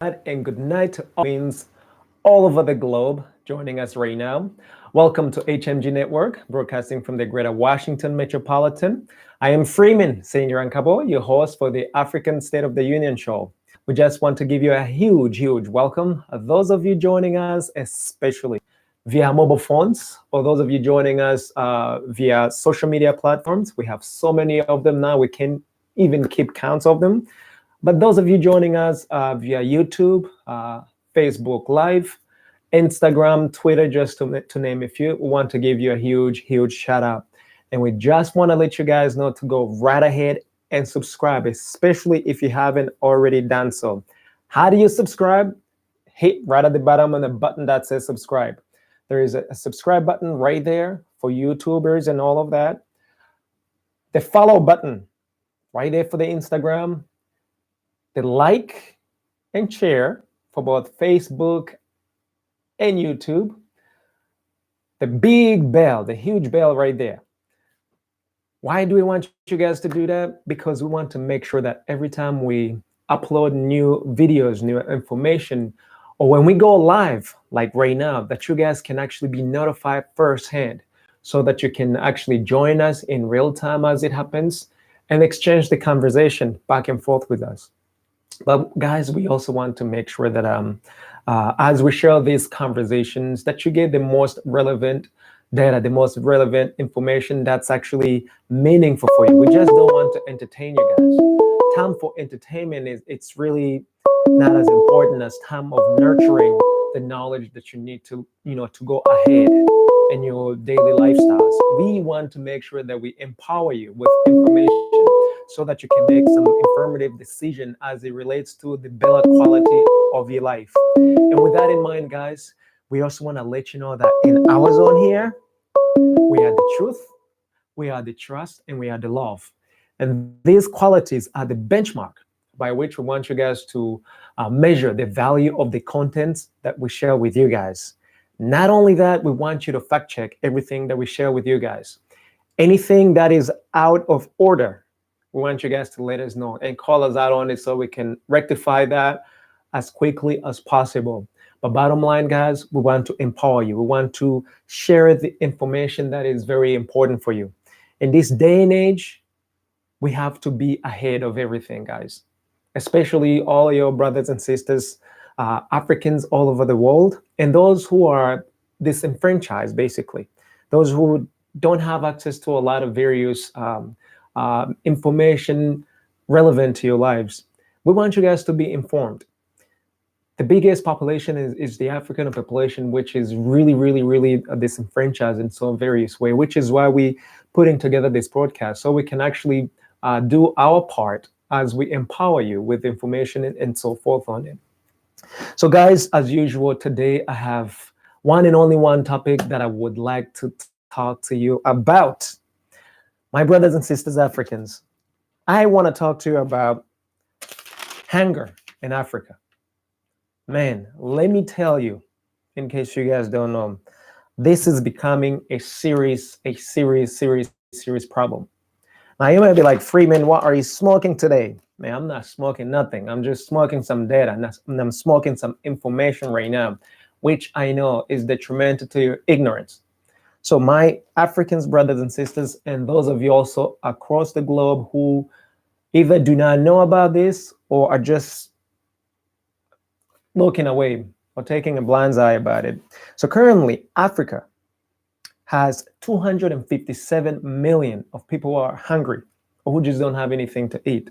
and good night to Queens all over the globe joining us right now. Welcome to HMG Network, broadcasting from the greater Washington metropolitan. I am Freeman Senior Ankabo, your host for the African State of the Union show. We just want to give you a huge welcome. Those of you joining us, especially via mobile phones, or those of you joining us via social media platforms. We have so many of them now, we can't even keep counts of them. But those of you joining us via YouTube, Facebook Live, Instagram, Twitter, just to name a few, we want to give you a huge shout out. And we just want to let you guys know to go right ahead and subscribe, especially if you haven't already done so. How do you subscribe? Hit right at the bottom on the button that says subscribe. There is a subscribe button right there for YouTubers and all of that. The follow button right there for the Instagram. The like and share for both Facebook and YouTube. The big bell, the huge bell right there. Why do we want you guys to do that? Because we want to make sure that every time we upload new videos, new information, or when we go live, like right now, that you guys can actually be notified firsthand so that you can actually join us in real time as it happens and exchange the conversation back and forth with us. But guys, we also want to make sure that as we share these conversations, that you get the most relevant data, the most relevant information that's actually meaningful for you. We just don't want to entertain you guys. Time for entertainment it's really not as important as time of nurturing the knowledge that you need to, to go ahead in your daily lifestyles. We want to make sure that we empower you with information so that you can make some informative decision as it relates to the better quality of your life. And with that in mind, guys, we also want to let you know that in our zone here, we are the truth, we are the trust, and we are the love. And these qualities are the benchmark by which we want you guys to measure the value of the content that we share with you guys. Not only that, we want you to fact check everything that we share with you guys. Anything that is out of order, we want you guys to let us know and call us out on it so we can rectify that as quickly as possible. But bottom line, guys, we want to empower you. We want to share the information that is very important for you. In this day and age, we have to be ahead of everything, guys, especially all your brothers and sisters, Africans all over the world, and those who are disenfranchised, basically, those who don't have access to a lot of various information relevant to your lives. We want you guys to be informed. The biggest population is the African population, which is really disenfranchised in some various way, which is why we putting together this broadcast so we can actually do our part as we empower you with information and so forth on it. So guys, as usual, today I have one and only one topic that I would like to talk to you about. My brothers and sisters, Africans, I want to talk to you about hunger in Africa. Man, let me tell you, in case you guys don't know, this is becoming a serious problem. Now you might be like, Freeman, what are you smoking today? Man, I'm not smoking nothing. I'm just smoking some data, and I'm smoking some information right now, which I know is detrimental to your ignorance. So my Africans, brothers and sisters, and those of you also across the globe who either do not know about this or are just looking away or taking a blind eye about it. So currently, Africa has 257 million of people who are hungry or who just don't have anything to eat.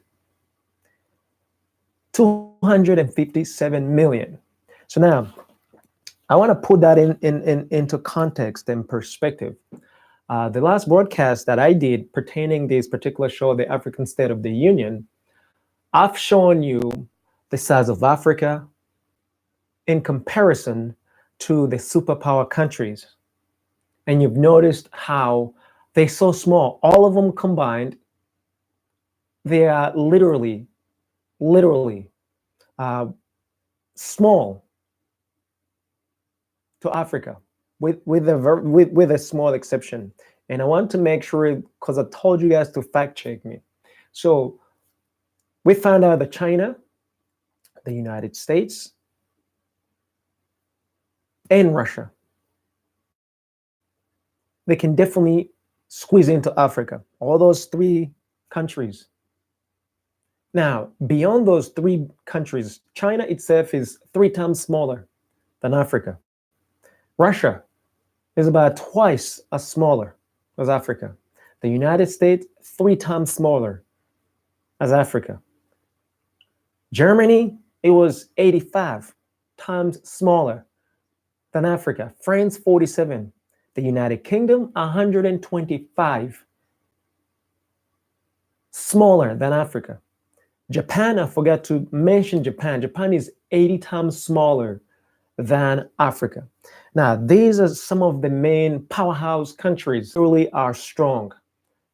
257 million. So now, I want to put that into context and perspective. The last broadcast that I did pertaining this particular show, the African State of the Union, I've shown you the size of Africa in comparison to the superpower countries. And you've noticed how they're so small. All of them combined, they are literally small to Africa, with a small exception. And I want to make sure, because I told you guys to fact check me. So we found out that China the United States, and Russia. They can definitely squeeze into Africa, all those three countries. Now, beyond those three countries, China itself is 3 times smaller than Africa. Russia is about twice as smaller as Africa. The United States, 3 times smaller as Africa. Germany, it was 85 times smaller than Africa. France, 47. The United Kingdom, 125 smaller than Africa. Japan, I forgot to mention Japan. Japan is 80 times smaller than Africa. Now, these are some of the main powerhouse countries really are strong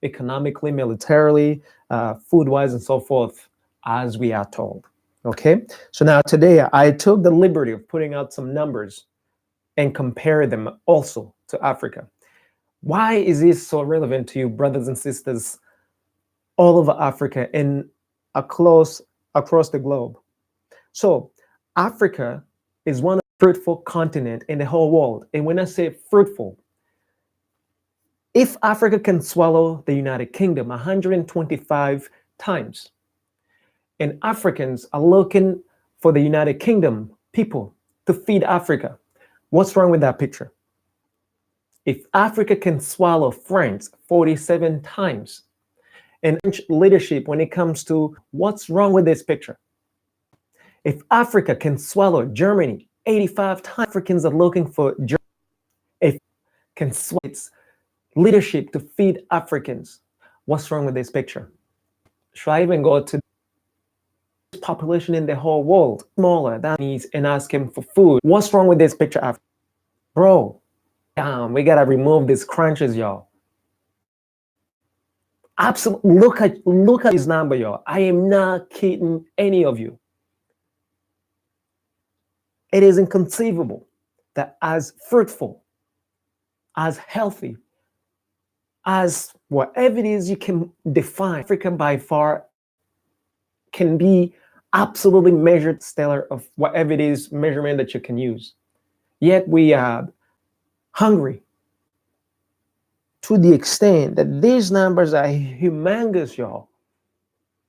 economically, militarily, food-wise, and so forth, as we are told. Okay, so now today I took the liberty of putting out some numbers and compare them also to Africa. Why is this so relevant to you, brothers and sisters, all over Africa and across the globe? So Africa is one of the fruitful continent in the whole world. And when I say fruitful, if Africa can swallow the United Kingdom 125 times, and Africans are looking for the United Kingdom people to feed Africa, what's wrong with that picture? If Africa can swallow France 47 times, and French leadership when it comes to what's wrong with this picture? If Africa can swallow Germany 85 times, Africans are looking for Germany. If can swallow its leadership to feed Africans, what's wrong with this picture? Should I even go to the population in the whole world smaller than these and ask him for food? What's wrong with this picture? Bro, we gotta remove these crunches, y'all. Absolutely, look at this number, y'all. I am not kidding any of you. It is inconceivable that as fruitful, as healthy, as whatever it is you can define, Africa by far can be absolutely measured stellar of whatever it is measurement that you can use. Yet we are hungry to the extent that these numbers are humongous, y'all,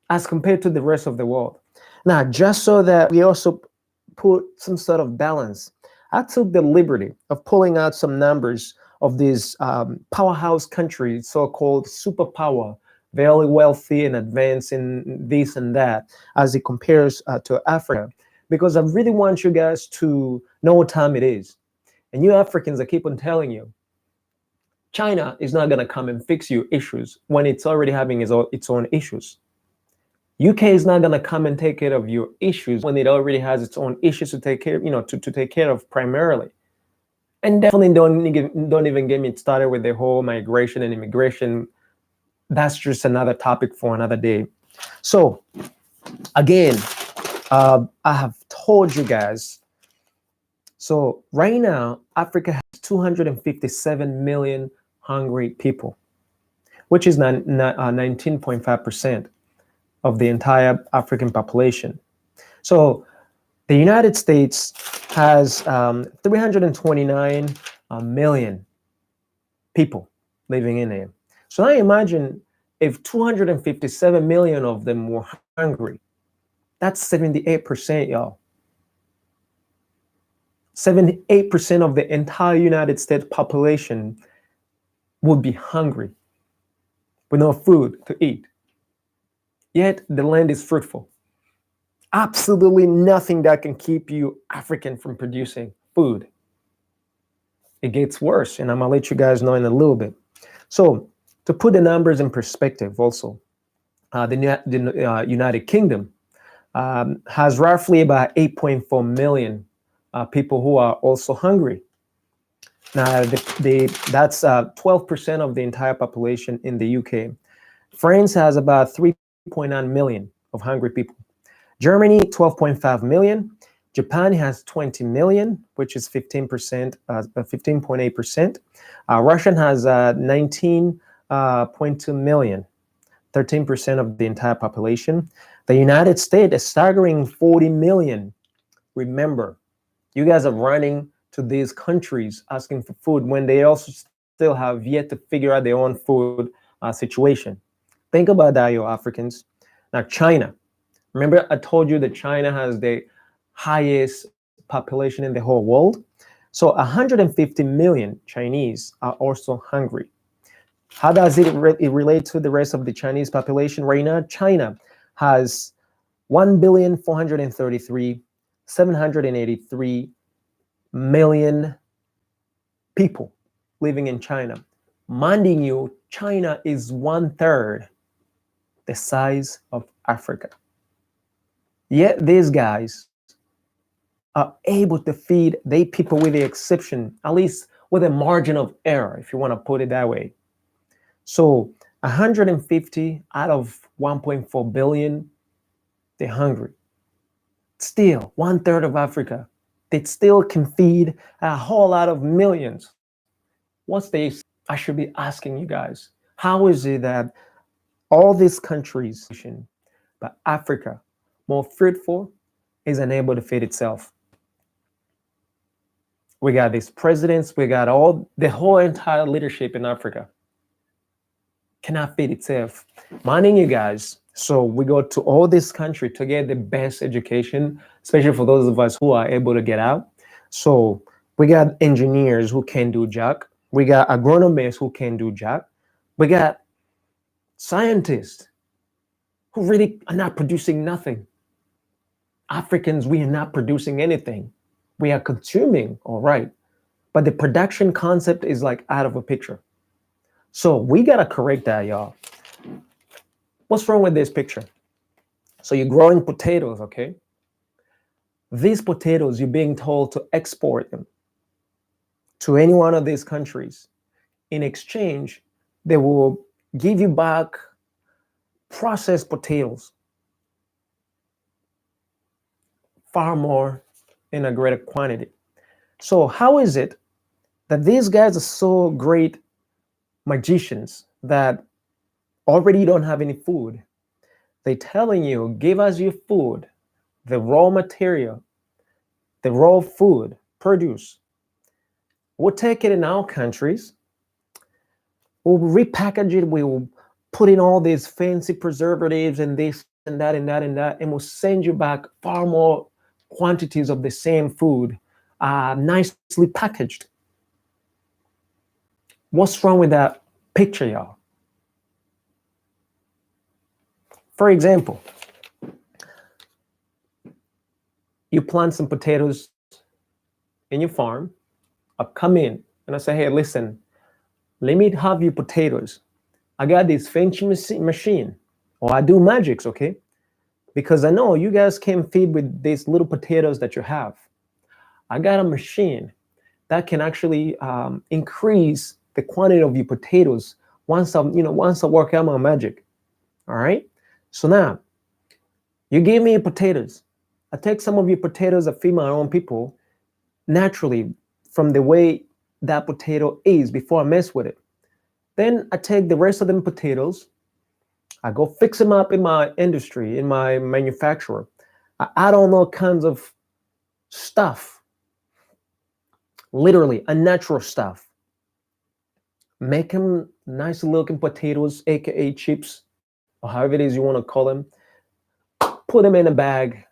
as compared to the rest of the world. Now, just so that we also put some sort of balance, I took the liberty of pulling out some numbers of these powerhouse countries, so-called superpower, very wealthy and advanced in this and that, as it compares to Africa, because I really want you guys to know what time it is. And you Africans, I keep on telling you, China is not going to come and fix your issues when it's already having its own issues. UK is not going to come and take care of your issues when it already has its own issues to take care, to take care of primarily. And definitely don't even get me started with the whole migration and immigration. That's just another topic for another day. So again, I have told you guys. So right now, Africa has 257 million hungry people, which is 19.5% of the entire African population. So the United States has 329 million people living in it. So now imagine if 257 million of them were hungry. That's 78%, y'all. 78% of the entire United States population would be hungry with no food to eat. Yet the land is fruitful. Absolutely nothing that can keep you African from producing food. It gets worse, and I'm gonna let you guys know in a little bit. So to put the numbers in perspective also, the United Kingdom has roughly about 8.4 million people who are also hungry. Now, that's 12% of the entire population in the UK. France has about 3.9 million of hungry people. Germany, 12.5 million. Japan has 20 million, which is 15%, 15.8%. Russia has 19.2 million. 13% of the entire population. The United States, a staggering 40 million. Remember, you guys are running to these countries asking for food when they also still have yet to figure out their own food situation. Think about that, you Africans. Now, China. Remember, I told you that China has the highest population in the whole world. So 150 million Chinese are also hungry. How does it relate to the rest of the Chinese population right now? China has 1,433,783 million people living in China. Minding you, China is 1/3 the size of Africa. Yet these guys are able to feed their people with the exception, at least with a margin of error, if you want to put it that way. So 150 out of 1.4 billion, they're hungry. Still, 1/3 of Africa, they still can feed a whole lot of millions. What's the, I should be asking you guys, how is it that all these countries, but Africa, more fruitful, is unable to feed itself? We got these presidents, we got the whole entire leadership in Africa cannot feed itself. Minding you guys, so we go to all this country to get the best education, especially for those of us who are able to get out. So we got engineers who can do jack. We got agronomists who can do jack. We got scientists who really are not producing nothing. Africans, we are not producing anything. We are consuming, all right. But the production concept is like out of a picture. So we got to correct that, y'all. What's wrong with this picture? So you're growing potatoes, okay? These potatoes, you're being told to export them to any one of these countries. In exchange, they will give you back processed potatoes, far more in a greater quantity. So how is it that these guys are so great magicians that already don't have any food? They're telling you, give us your food, the raw material, the raw food, produce. We'll take it in our countries, we'll repackage it, we'll put in all these fancy preservatives and this and that and that and that, and we'll send you back far more quantities of the same food, nicely packaged. What's wrong with that picture, y'all? For example, you plant some potatoes in your farm. I come in and I say, hey, listen, let me have your potatoes. I got this fancy machine, or I do magics, okay? Because I know you guys can't feed with these little potatoes that you have. I got a machine that can actually increase the quantity of your potatoes once I work out my magic. All right. So now you give me your potatoes. I take some of your potatoes, I feed my own people naturally from the way that potato is before I mess with it. Then I take the rest of them potatoes, I go fix them up in my industry, in my manufacturer. I add on all kinds of stuff, literally unnatural stuff. Make them nice looking potatoes, aka chips, or however it is you want to call them. Put them in a bag,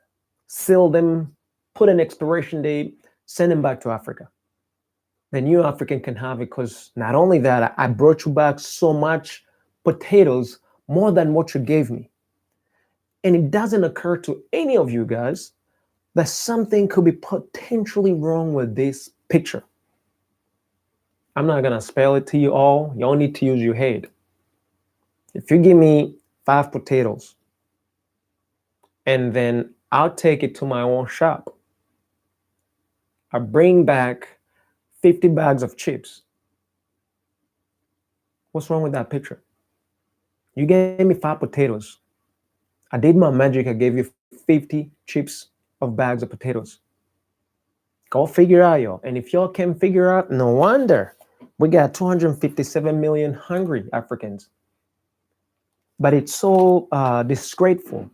seal them, put an expiration date, send them back to Africa. The new African can have it, because not only that, I brought you back so much potatoes, more than what you gave me. And it doesn't occur to any of you guys that something could be potentially wrong with this picture. I'm not gonna spell it to you all. Y'all need to use your head. If you give me 5 potatoes, and then I'll take it to my own shop, I bring back 50 bags of chips. What's wrong with that picture? You gave me 5 potatoes. I did my magic. I gave you 50 chips of bags of potatoes. Go figure out, y'all. And if y'all can figure out, no wonder we got 257 million hungry Africans. but it's so disgraceful.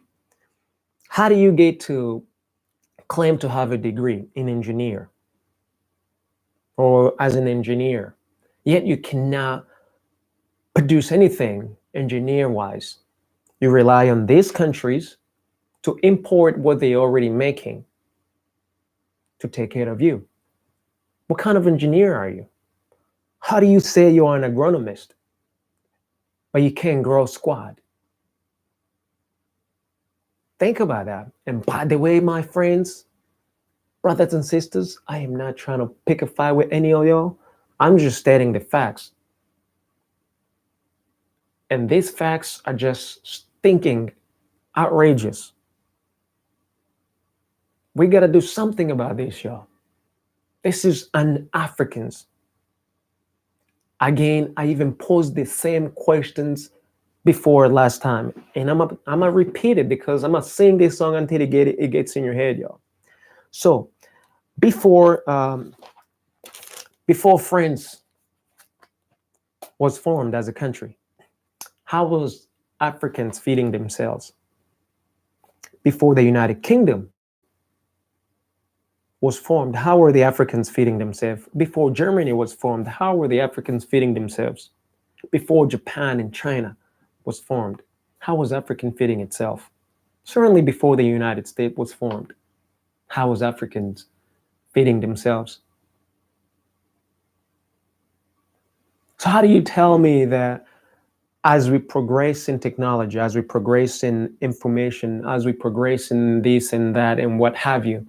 How do you get to claim to have a degree in engineer or as an engineer, yet you cannot produce anything engineer wise? You rely on these countries to import what they're already making to take care of you. What kind of engineer are you? How do you say you're an agronomist, but you can't grow squad? Think about that. And by the way, my friends, brothers and sisters, I am not trying to pick a fight with any of y'all. I'm just stating the facts. And these facts are just stinking outrageous. We got to do something about this, y'all. This is an Africans. Again, I even posed the same questions before last time, and I'm gonna repeat it because I'm gonna sing this song until it gets in your head, y'all. So before France was formed as a country, how was Africans feeding themselves? Before the United Kingdom was formed, how were the Africans feeding themselves? Before Germany was formed, how were the Africans feeding themselves? Before Japan and China was formed, how was African feeding itself? Certainly before the United States was formed, how was Africans feeding themselves? So how do you tell me that as we progress in technology, as we progress in information, as we progress in this and that and what have you,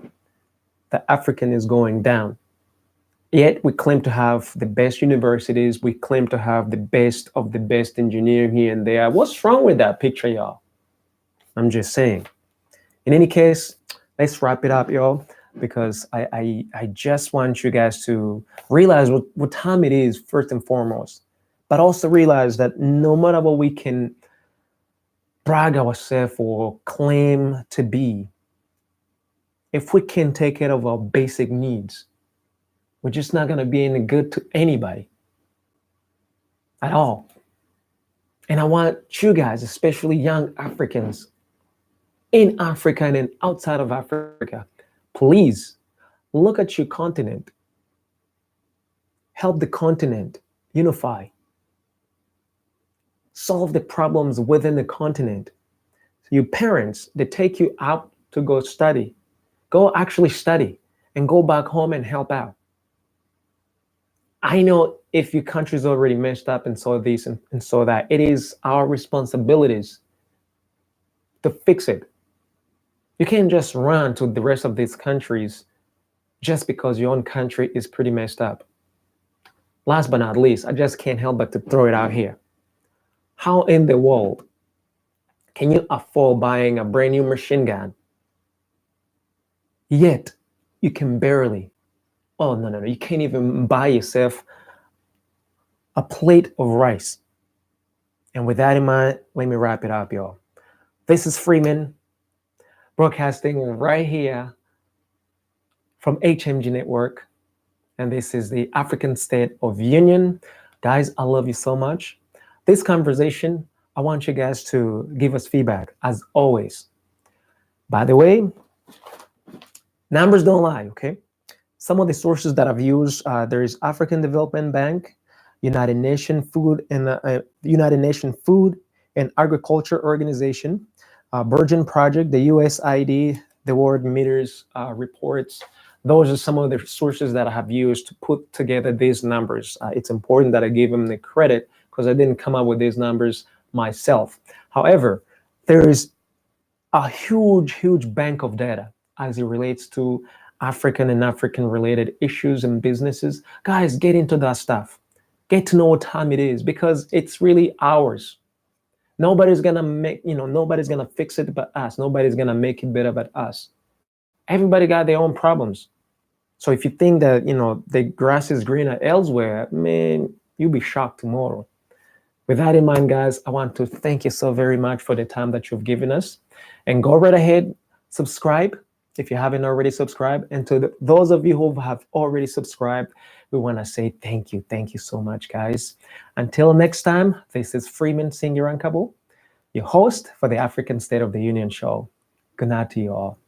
the African is going down? Yet we claim to have the best universities. We claim to have the best of the best engineering here and there. What's wrong with that picture, y'all? I'm just saying. In any case, let's wrap it up, y'all, because I just want you guys to realize what time it is, first and foremost, but also realize that no matter what we can brag ourselves or claim to be, if we can take care of our basic needs, we're just not going to be any good to anybody at all. And I want you guys, especially young Africans in Africa and outside of Africa, please look at your continent. Help the continent unify. Solve the problems within the continent. Your parents, they take you out to go study. Go actually study and go back home and help out. I know if your country's already messed up and saw this and saw that, it is our responsibilities to fix it. You can't just run to the rest of these countries just because your own country is pretty messed up. Last but not least, I just can't help but to throw it out here. How in the world can you afford buying a brand new machine gun? Yet you can barely, oh no, you can't even buy yourself a plate of rice. And with that in mind, let me wrap it up, y'all. This is Freeman broadcasting right here from HMG Network. And this is the African State of Union. Guys, I love you so much. This conversation, I want you guys to give us feedback, as always. By the way, numbers don't lie, okay? Some of the sources that I've used, there is African Development Bank, United Nations Food and Agriculture Organization, Virgin Project, the USAID, the World Meters reports. Those are some of the sources that I have used to put together these numbers. It's important that I give them the credit because I didn't come up with these numbers myself. However, there is a huge bank of data as it relates to African and African related issues and businesses. Guys, get into that stuff. Get to know what time it is because it's really ours. Nobody's nobody's gonna fix it but us. Nobody's gonna make it better but us. Everybody got their own problems. So if you think that, the grass is greener elsewhere, man, you'll be shocked tomorrow. With that in mind, guys, I want to thank you so very much for the time that you've given us. And go right ahead, subscribe if you haven't already subscribed. And to those of you who have already subscribed, we want to say thank you. Thank you so much, guys. Until next time, this is Freeman Singirankabo your host for the African State of the Union show. Good night to you all.